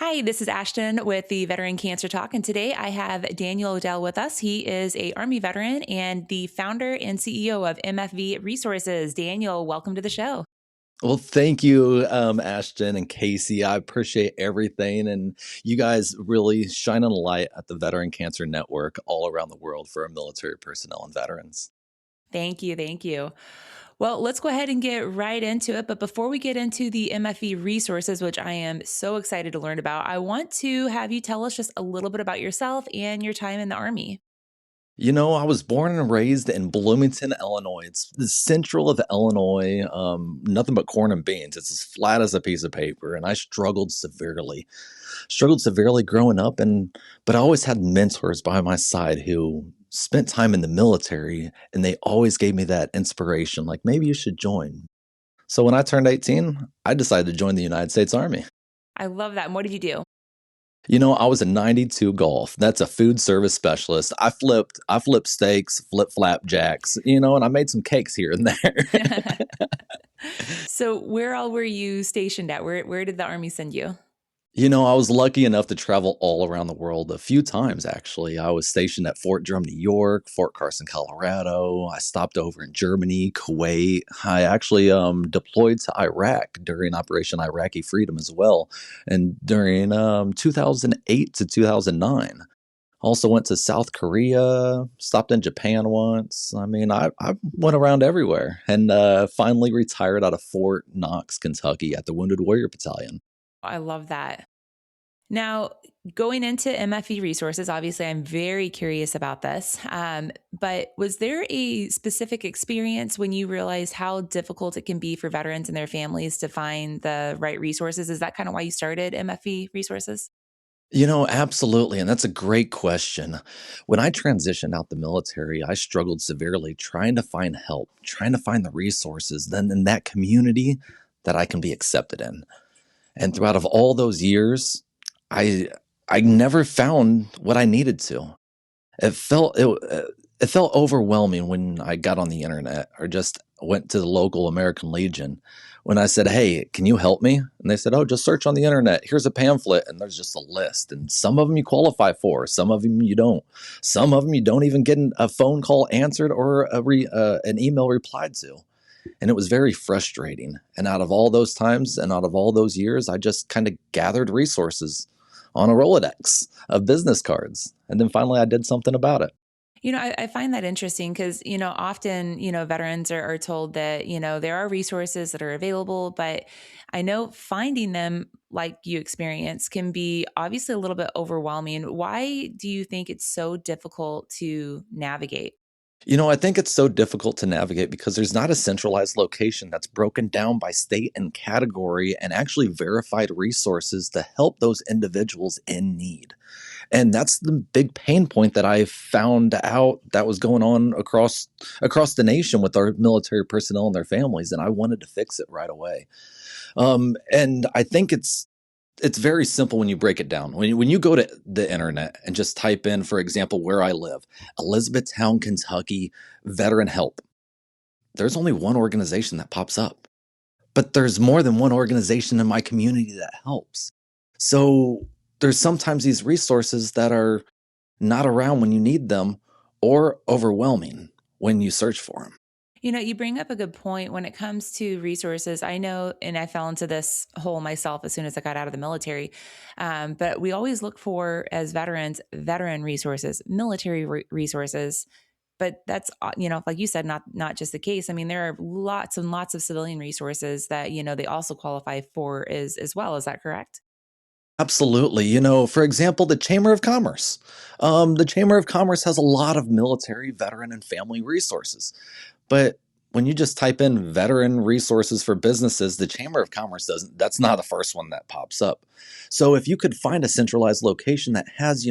Hi, this is Ashton with the Veteran Cancer Talk, and today I have Daniel Odell with us. He is a Army veteran and the founder and CEO of MFV Resources. Daniel, welcome to the show. Well, thank you, Ashton and Casey. I appreciate everything. And you guys really shining a light at the Veteran Cancer Network all around the world for our military personnel and veterans. Thank you. Thank you. Well, let's go ahead and get right into it. But before we get into the MFV resources, which I am so excited to learn about, I want to have you tell us just a little bit about yourself and your time in the Army. I was born and raised in Bloomington, Illinois. It's the central of Illinois, nothing but corn and beans. It's as flat as a piece of paper. And I struggled severely growing up. But I always had mentors by my side who spent time in the military and they always gave me that inspiration, like maybe you should join. So when I turned 18, I decided to join the United States Army. I love that. And what did you do? I was a 92 golf. That's a food service specialist. I flipped steaks, flipped flapjacks, and I made some cakes here and there. So, where all were you stationed at? Where did the Army send you? I was lucky enough to travel all around the world a few times, actually. I was stationed at Fort Drum, New York, Fort Carson, Colorado. I stopped over in Germany, Kuwait. I actually deployed to Iraq during Operation Iraqi Freedom as well, and during 2008 to 2009. Also went to South Korea, stopped in Japan once. I mean, I went around everywhere and finally retired out of Fort Knox, Kentucky at the Wounded Warrior Battalion. I love that. Now, going into MFE resources, obviously, I'm very curious about this. But was there a specific experience when you realized how difficult it can be for veterans and their families to find the right resources? Is that kind of why you started MFE resources? Absolutely. And that's a great question. When I transitioned out the military, I struggled severely trying to find help, trying to find the resources, then in that community that I can be accepted in. And throughout of all those years, I I never found what I needed to. It felt overwhelming when I got on the internet or just went to the local American Legion when I said, "Hey, can you help me?" And they said, "Oh, just search on the internet. Here's a pamphlet, and there's just a list. And some of them you qualify for, some of them you don't. Some of them you don't even get a phone call answered or an email replied to." And it was very frustrating. And out of all those times and out of all those years, I just kind of gathered resources on a Rolodex of business cards. And then finally, I did something about it. I find that interesting because, often, veterans are told that, there are resources that are available, but I know finding them like you experience can be obviously a little bit overwhelming. Why do you think it's so difficult to navigate? I think it's so difficult to navigate because there's not a centralized location that's broken down by state and category and actually verified resources to help those individuals in need. And that's the big pain point that I found out that was going on across the nation with our military personnel and their families, and I wanted to fix it right away. And I think it's very simple when you break it down. When you go to the internet and just type in, for example, where I live, Elizabethtown, Kentucky, veteran help, there's only one organization that pops up. But there's more than one organization in my community that helps. So there's sometimes these resources that are not around when you need them or overwhelming when you search for them. You bring up a good point when it comes to resources. I know, and I fell into this hole myself as soon as I got out of the military. But we always look for, as veterans, veteran resources, military resources. But that's, like you said, not just the case. I mean, there are lots and lots of civilian resources that they also qualify for as well. Is that correct? Absolutely. For example, the Chamber of Commerce. The Chamber of Commerce has a lot of military, veteran, and family resources. But when you just type in veteran resources for businesses, the Chamber of Commerce doesn't, that's not the first one that pops up. So if you could find a centralized location that has,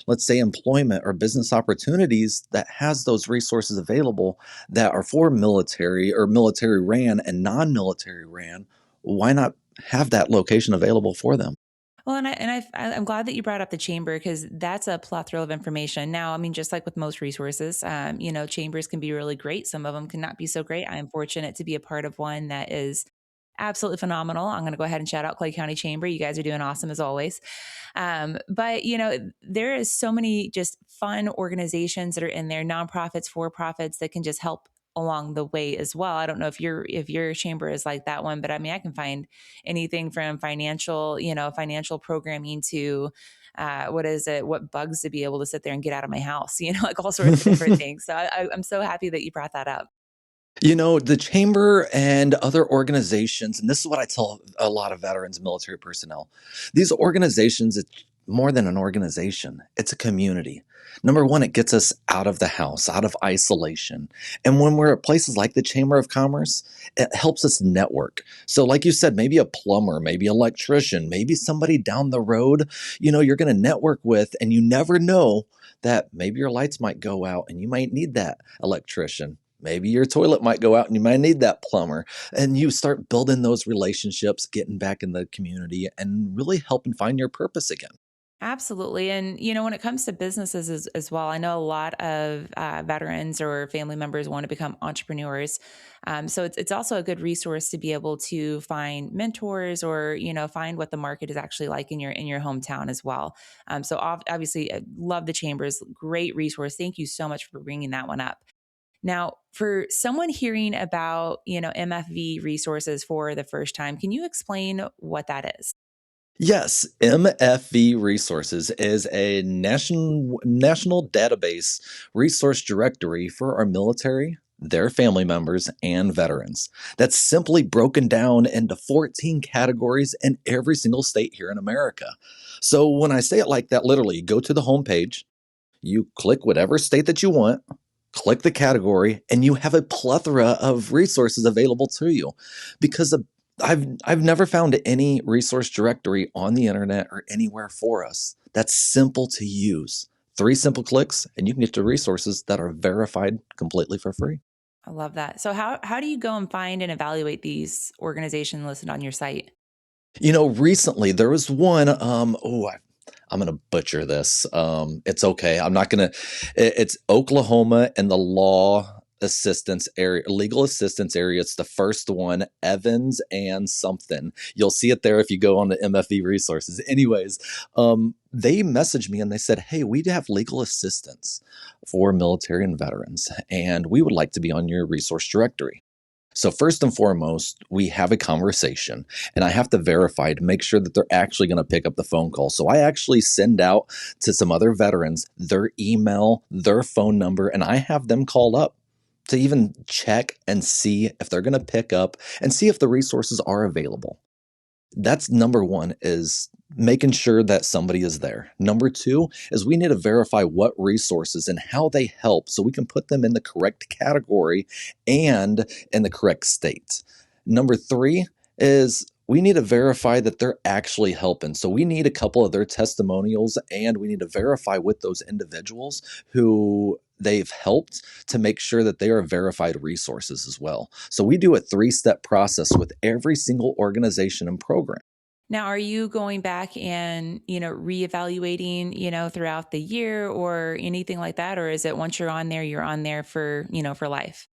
let's say employment or business opportunities that has those resources available that are for military or military ran and non military ran, why not have that location available for them? Well, I'm glad that you brought up the chamber because that's a plethora of information. Now, I mean, just like with most resources, chambers can be really great. Some of them cannot be so great. I am fortunate to be a part of one that is Absolutely phenomenal. I'm going to go ahead and shout out Clay County Chamber. You guys are doing awesome as always. But there is so many just fun organizations that are in there, nonprofits, for profits that can just help along the way as well. I don't know if your chamber is like that one, but I mean, I can find anything from financial programming to what is it? What bugs to be able to sit there and get out of my house? Like all sorts of different things. So I'm so happy that you brought that up. The chamber and other organizations, and this is what I tell a lot of veterans and military personnel, these organizations, it's more than an organization, it's a community. Number one, it gets us out of the house, out of isolation. And when we're at places like the Chamber of Commerce, it helps us network. So, like you said, maybe a plumber, maybe electrician, maybe somebody down the road, you're going to network with, and you never know that maybe your lights might go out and you might need that electrician. Maybe your toilet might go out and you might need that plumber. And you start building those relationships, getting back in the community, and really helping find your purpose again. Absolutely. And, when it comes to businesses as well, I know a lot of veterans or family members want to become entrepreneurs. So it's also a good resource to be able to find mentors or, find what the market is actually like in your hometown as well. So obviously, I love the Chambers. Great resource. Thank you so much for bringing that one up. Now, for someone hearing about, MFV resources for the first time, can you explain what that is? Yes, MFV Resources is a national database resource directory for our military, their family members, and veterans. That's simply broken down into 14 categories in every single state here in America. So when I say it like that, literally, you go to the homepage, you click whatever state that you want, click the category, and you have a plethora of resources available to you. Because I've never found any resource directory on the internet or anywhere for us that's simple to use. Three simple clicks, and you can get to resources that are verified completely for free. I love that. So how do you go and find and evaluate these organizations listed on your site? Recently there was one. I'm gonna butcher this. It's okay. I'm not gonna. It's Oklahoma and the legal assistance area. It's the first one, Evans and something. You'll see it there if you go on the MFV resources. Anyways, they messaged me and they said, "Hey, we have legal assistance for military and veterans, and we would like to be on your resource directory." So first and foremost, we have a conversation and I have to verify to make sure that they're actually going to pick up the phone call. So I actually send out to some other veterans their email, their phone number, and I have them call up to even check and see if they're going to pick up and see if the resources are available. That's number one, is making sure that somebody is there. Number two is we need to verify what resources and how they help so we can put them in the correct category and in the correct state. Number three is we need to verify that they're actually helping. So we need a couple of their testimonials and we need to verify with those individuals who they've helped to make sure that they are verified resources as well. So we do a three-step process with every single organization and program. Now, are you going back and, reevaluating, throughout the year or anything like that? Or is it once you're on there for life?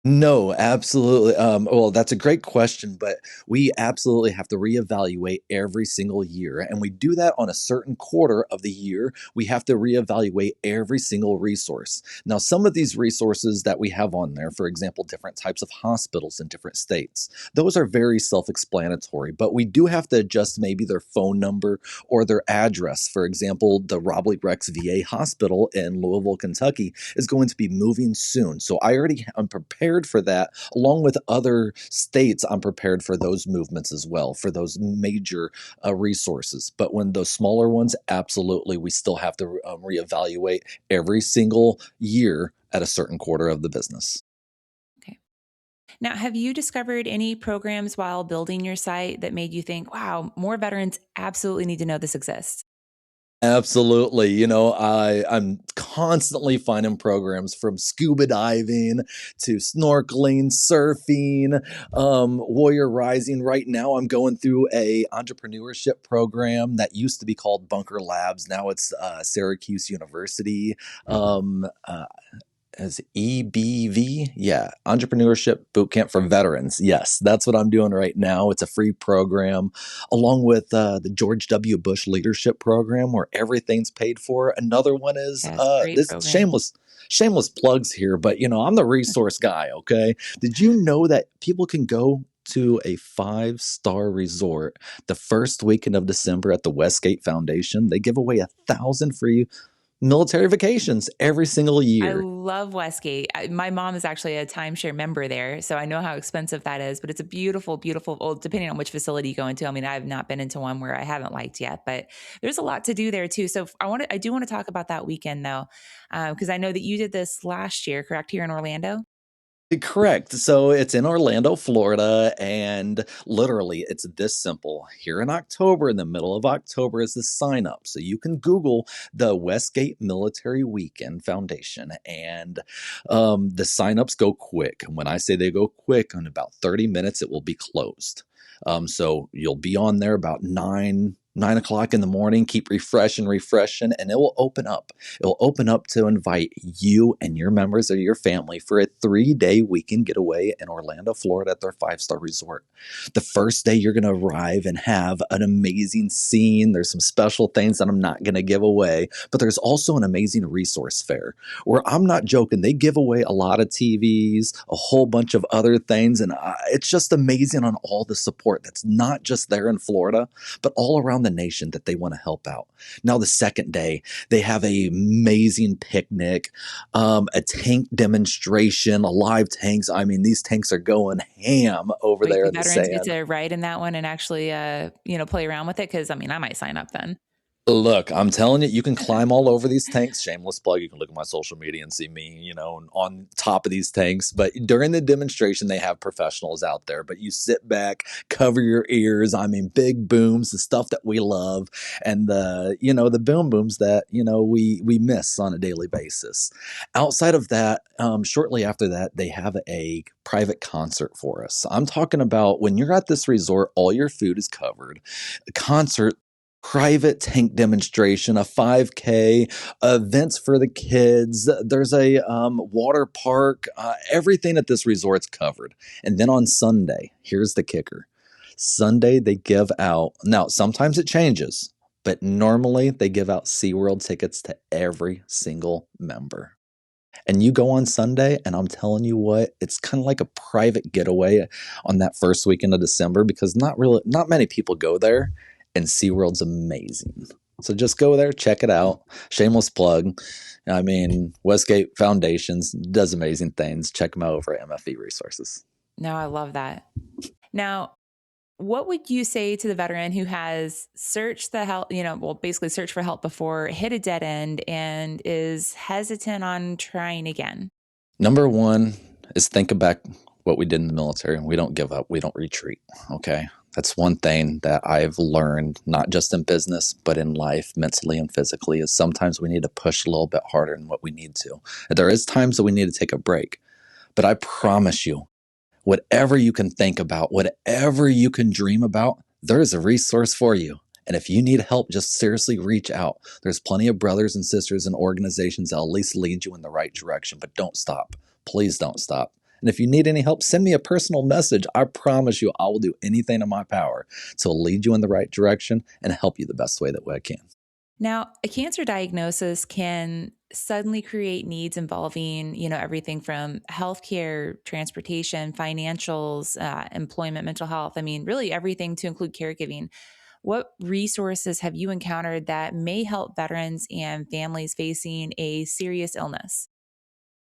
No, absolutely. Well, that's a great question, but we absolutely have to reevaluate every single year. And we do that on a certain quarter of the year. We have to reevaluate every single resource. Now, some of these resources that we have on there, for example, different types of hospitals in different states, those are very self explanatory, but we do have to adjust maybe their phone number or their address. For example, the Robley Rex VA Hospital in Louisville, Kentucky is going to be moving soon. So I'm prepared for that. Along with other states, I'm prepared for those movements as well, for those major resources. But when those smaller ones, absolutely, we still have to reevaluate every single year at a certain quarter of the business. Okay. Now, have you discovered any programs while building your site that made you think, wow, more veterans absolutely need to know this exists? Absolutely. I'm constantly finding programs from scuba diving to snorkeling, surfing, warrior rising. Right now, I'm going through a entrepreneurship program that used to be called Bunker Labs. Now it's Syracuse University. Um, uh, as EBV. Yeah, Entrepreneurship Bootcamp for Veterans. Yes, that's what I'm doing right now. It's a free program, along with the George W. Bush Leadership Program, where everything's paid for. Another one is Yeah, it's a great this program. shameless plugs here, but I'm the resource guy. Okay, did you know that people can go to a 5-star resort the first weekend of December at the Westgate Foundation? They give away 1,000 free military vacations every single I year. love Westgate. My mom is actually a timeshare member there, so I know how expensive that is, but it's a beautiful, beautiful, well, depending on which facility you go into. I mean, I've not been into one where I haven't liked yet, but there's a lot to do there too. So I do want to talk about that weekend though, because I know that you did this last year, correct, here in Orlando? Correct. So it's in Orlando, Florida, and literally it's this simple. Here in October, in the middle of October, is the sign up. So you can Google the Westgate Military Weekend Foundation, and the signups go quick. And when I say they go quick, in about 30 minutes, it will be closed. So you'll be on there about 9 o'clock in the morning. Keep refreshing, and it will open up. It'll open up to invite you and your members of your family for a 3-day weekend getaway in Orlando, Florida at their 5-star resort. The first day, you're going to arrive and have an amazing scene. There's some special things that I'm not going to give away, but there's also an amazing resource fair where I'm not joking. They give away a lot of TVs, a whole bunch of other things, and it's just amazing on all the support that's not just there in Florida, but all around the nation that they want to help out. Now, the second day, they have a amazing picnic, a tank demonstration, a live tanks. I mean, these tanks are going ham over Wait, there do in the veterans get sand. to ride in that one and actually, play around with it? Because I mean, I might sign up then. Look, I'm telling you, you can climb all over these tanks. Shameless plug. You can look at my social media and see me, on top of these tanks. But during the demonstration, they have professionals out there. But you sit back, cover your ears. I mean, big booms, the stuff that we love, and the boom booms that we miss on a daily basis. Outside of that, shortly after that, they have a private concert for us. I'm talking about when you're at this resort, all your food is covered. A concert, private tank demonstration, a 5K, events for the kids. There's a water park. Everything at this resort's covered. And then on Sunday, here's the kicker. Sunday, they give out, now sometimes it changes, but normally they give out SeaWorld tickets to every single member. And you go on Sunday, and I'm telling you what, it's kind of like a private getaway on that first weekend of December because not many people go there, and SeaWorld's amazing. So just go there, check it out. Shameless plug. I mean, Westgate Foundations does amazing things. Check them out over at MFV Resources. No, I love that. Now, what would you say to the veteran who has searched the help, basically searched for help before, hit a dead end, and is hesitant on trying again? Number one is think about what we did in the military. We don't give up. We don't retreat. Okay. That's one thing that I've learned, not just in business, but in life, mentally and physically, is sometimes we need to push a little bit harder than what we need to. There is times that we need to take a break, but I promise you, whatever you can think about, whatever you can dream about, there is a resource for you. And if you need help, just seriously reach out. There's plenty of brothers and sisters and organizations that'll at least lead you in the right direction, but don't stop. Please don't stop. And if you need any help, send me a personal message. I promise you, I will do anything in my power to lead you in the right direction and help you the best way that I can. Now, a cancer diagnosis can suddenly create needs involving, everything from healthcare, transportation, financials, employment, mental health. I mean, really everything to include caregiving. What resources have you encountered that may help veterans and families facing a serious illness?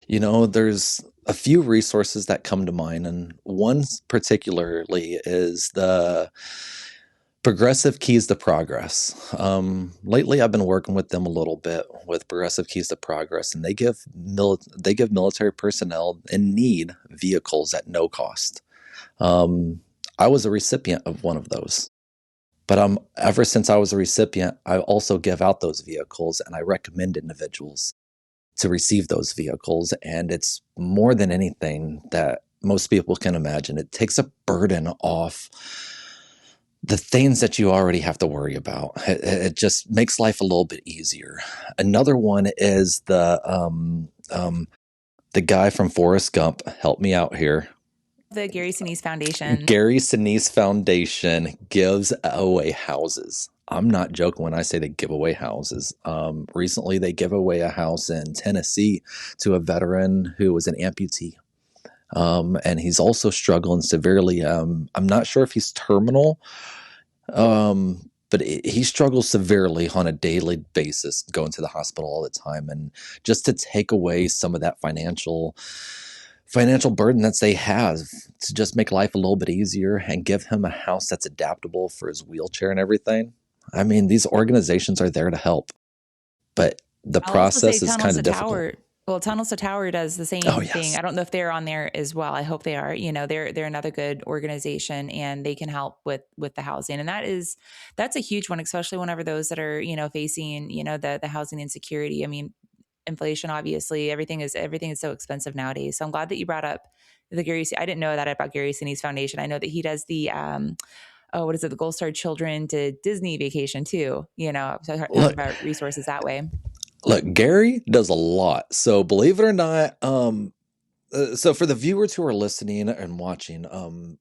There's a few resources that come to mind, and one particularly is the Progressive Keys to Progress. Lately, I've been working with them a little bit with Progressive Keys to Progress, and they give military personnel in need vehicles at no cost. Um, I was a recipient of one of those, but ever since I was a recipient, I also give out those vehicles, and I recommend individuals to receive those vehicles. And it's more than anything that most people can imagine. It takes a burden off the things that you already have to worry about. It just makes life a little bit easier. Another one is the The guy from Forrest Gump, help me out here. The Gary Sinise Foundation. Gary Sinise Foundation gives away houses. I'm not joking when I say they give away houses. Recently, they gave away a house in Tennessee to a veteran who was an amputee. And he's also struggling severely. I'm not sure if he's terminal, but he struggles severely on a daily basis, going to the hospital all the time. And just to take away some of that financial burden that they have, to just make life a little bit easier and give him a house that's adaptable for his wheelchair and everything. I mean, these organizations are there to help, but the I'll also say process is Tunnels kind to of difficult. Tower. Well, Tunnels to Tower does the Oh, same thing. yes. I don't know if they're on there as well. I hope they are. They're another good organization, and they can help with the housing. And that's a huge one, especially whenever those that are facing the housing insecurity. I mean, inflation, obviously, everything is so expensive nowadays. So I'm glad that you brought up the Gary. I didn't know that about Gary Sinise Foundation. I know that he does the what is it, the Gold Star Children to Disney Vacation too. So talking Look, about resources that way. look, Gary does a lot. So believe it or not, so for the viewers who are listening and watching,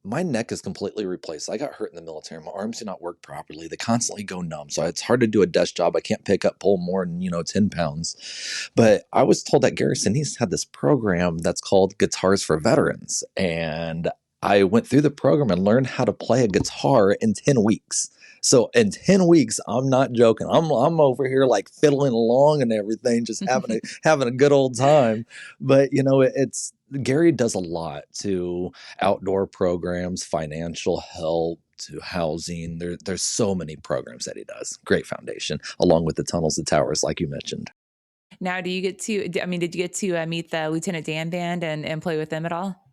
my neck is completely replaced. I got hurt in the military. My arms do not work properly. They constantly go numb. So it's hard to do a desk job. I can't pull more than, 10 pounds. But I was told that Gary Sinise had this program that's called Guitars for Veterans. And I went through the program and learned how to play a guitar in 10 weeks. So in 10 weeks, I'm not joking. I'm over here like fiddling along and everything, just having a good old time. But it's Gary does a lot to outdoor programs, financial help, to housing. There's so many programs that he does. Great foundation, along with the tunnels, the towers, like you mentioned. Now, do you get to? I mean, did you get to meet the Lieutenant Dan band and play with them at all?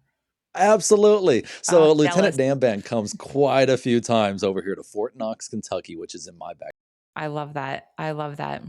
Absolutely. Oh, So Lieutenant jealous. Dan Band comes quite a few times over here to Fort Knox, Kentucky, which is in my back. I love that. I love that.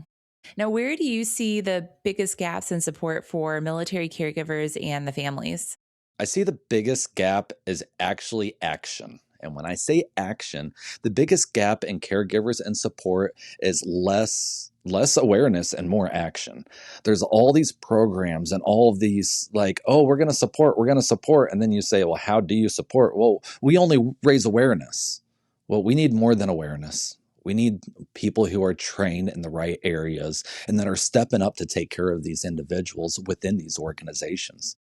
Now, where do you see the biggest gaps in support for military caregivers and the families? I see the biggest gap is actually action. And when I say action, the biggest gap in caregivers and support is less awareness and more action. There's all these programs and all of these like, oh, we're going to support. And then you say, well, how do you support? Well, we only raise awareness. Well, we need more than awareness. We need people who are trained in the right areas and that are stepping up to take care of these individuals within these organizations.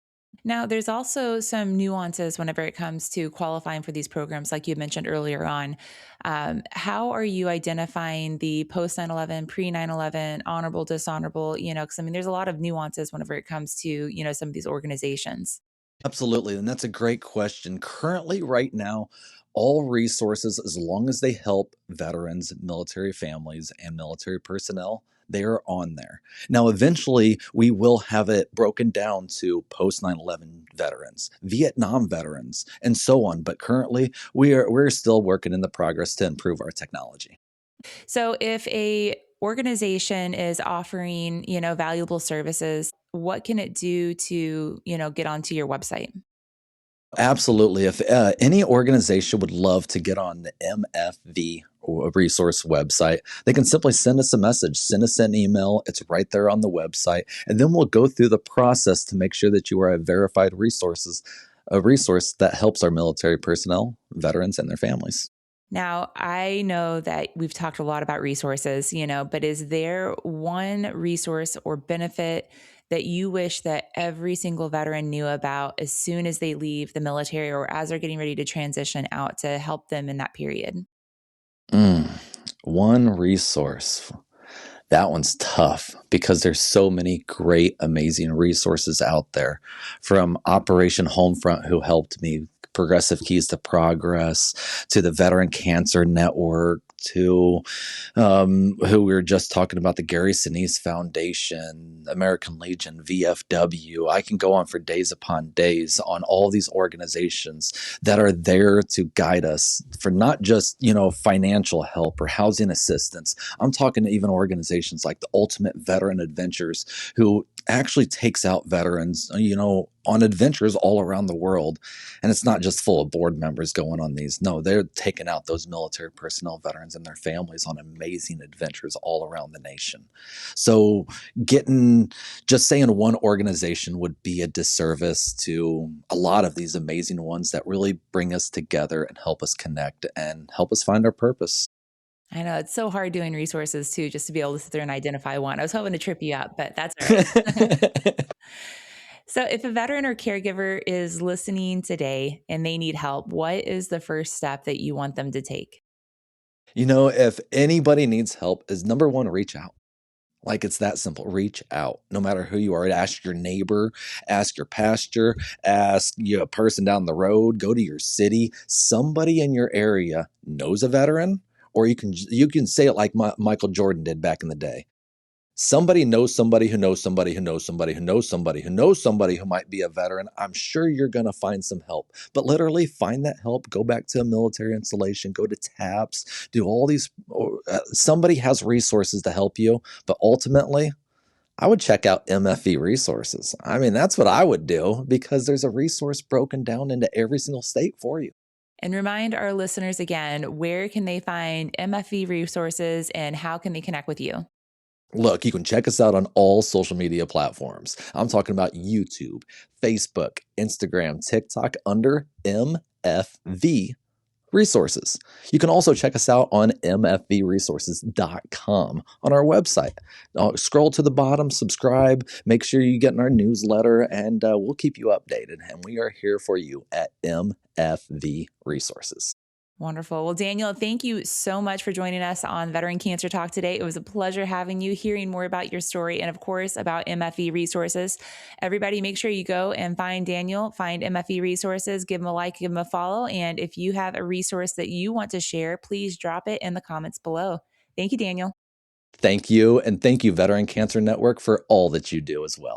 Now, there's also some nuances whenever it comes to qualifying for these programs, like you mentioned earlier on. How are you identifying the post 9/11, pre 9/11, honorable, dishonorable? Because I mean, there's a lot of nuances whenever it comes to some of these organizations. Absolutely. And that's a great question. Currently, right now, all resources, as long as they help veterans, military families, and military personnel, they are on there. Now, eventually, we will have it broken down to post 9/11 veterans, Vietnam veterans, and so on. But currently, we're still working in the progress to improve our technology. So, if a organization is offering valuable services, what can it do to get onto your website? Absolutely. If any organization would love to get on the MFV resource website, they can simply send us a message, send us an email. It's right there on the website. And then we'll go through the process to make sure that you are a verified a resource that helps our military personnel, veterans, and their families. Now, I know that we've talked a lot about resources, but is there one resource or benefit that you wish that every single veteran knew about as soon as they leave the military or as they're getting ready to transition out to help them in that period? Mm, one resource. That one's tough because there's so many great, amazing resources out there from Operation Homefront, who helped me, Progressive Keys to Progress, to the Veteran Cancer Network, to who we were just talking about, the Gary Sinise Foundation, American Legion, VFW. I can go on for days upon days on all these organizations that are there to guide us for not just, financial help or housing assistance. I'm talking to even organizations like the Ultimate Veteran Adventures, who actually takes out veterans, on adventures all around the world. And it's not just full of board members going on these. No, they're taking out those military personnel, veterans, and their families on amazing adventures all around the nation. So, getting just saying one organization would be a disservice to a lot of these amazing ones that really bring us together and help us connect and help us find our purpose. I know it's so hard doing resources too, just to be able to sit there and identify one. I was hoping to trip you up, but that's all right. So, if a veteran or caregiver is listening today and they need help, what is the first step that you want them to take? If anybody needs help, is number one, reach out. Like, it's that simple. Reach out, no matter who you are. Ask your neighbor, ask your pastor, ask a person down the road, go to your city. Somebody in your area knows a veteran, or you can say it like Michael Jordan did back in the day. Somebody knows somebody who knows somebody who knows somebody who knows somebody who knows somebody who might be a veteran. I'm sure you're going to find some help, but literally find that help. Go back to a military installation, go to TAPS, do all these. Somebody has resources to help you, but ultimately, I would check out MFV Resources. I mean, that's what I would do because there's a resource broken down into every single state for you. And remind our listeners again, where can they find MFV resources and how can they connect with you? Look, you can check us out on all social media platforms. I'm talking about YouTube, Facebook, Instagram, TikTok under MFV Resources. You can also check us out on mfvresources.com on our website. Scroll to the bottom, subscribe, make sure you get in our newsletter, and we'll keep you updated. And we are here for you at MFV Resources. Wonderful. Well, Daniel, thank you so much for joining us on Veteran Cancer Talk today. It was a pleasure having you, hearing more about your story, and of course, about MFE Resources. Everybody, make sure you go and find Daniel, find MFE Resources, give him a like, give him a follow. And if you have a resource that you want to share, please drop it in the comments below. Thank you, Daniel. Thank you, and thank you, Veteran Cancer Network, for all that you do as well.